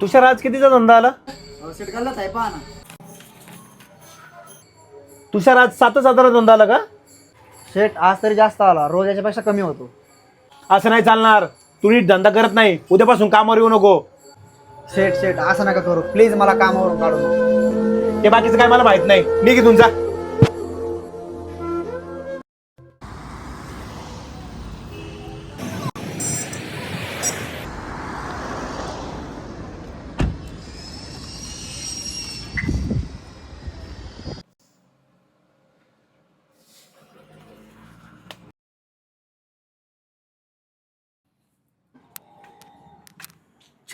तुषार आज कितीचा धंदा आला? सेट गल्लाच आहे पहा ना. तुषार आज 7,000 धंदा आला का? सेट आज तरी जास्त आला, रोज याच्यापेक्षा कमी होतो. असं नाही चालणार. तू नीट धंदा करत नाही, उद्यापासून कामावर येऊ नको. सेट सेट असं नका करू प्लीज, मला कामावरून काढू नका. ते बाकीचं काय मला माहित नाही. निघ इथून जा.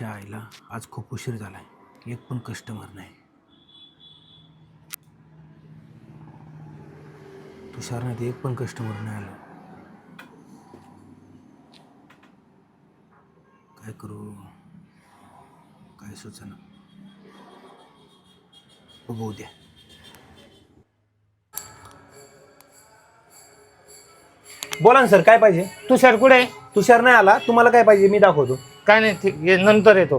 आईला आज खूप उशीर झालाय, एक पण कस्टमर नाही. तुषारने एक पण कस्टमर नाही आला. काय करू, काय सुचना. बघू द्या. बोला ना सर, काय पाहिजे? तुषार कुठे आहे? तुषार नाही आला. तुम्हाला काय पाहिजे मी दाखवतो. काय नाही, ठीक आहे, नंतर येतो.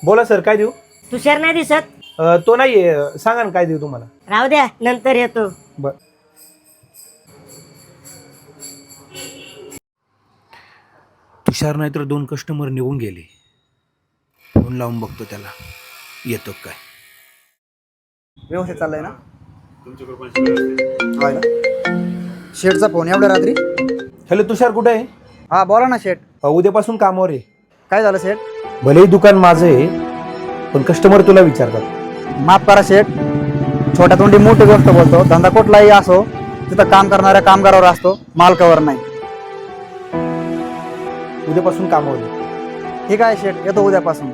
बोला सर, काय देऊ? तुषार नाही दिसत. तो नाहीये. सांगा ना काय देऊ तुम्हाला. राहू द्या, नंतर येतो. बर. तुषार नाही तर 2 कस्टमर निघून गेले. फोन लावून बघतो त्याला, येतो काय. व्यवस्थित चाललंय ना? होय ना. शेठचा फोन एवढ्या रात्री? हॅलो तुषार, कुठे आहे? हा बोला ना शेठ. उद्यापासून कामावर आहे. काय झालं शेठ? भलेही दुकान माझं आहे, पण कस्टमर तुला विचारतात. माफ करा शेठ, छोट्या तोंडी मोठी गोष्ट बोलतो. धंदा कुठलाही असो, तिथं काम करणाऱ्या कामगारावर असतो, मालकावर नाही. उद्यापासून कामावर आहे. ठीक आहे शेठ, येतो उद्यापासून.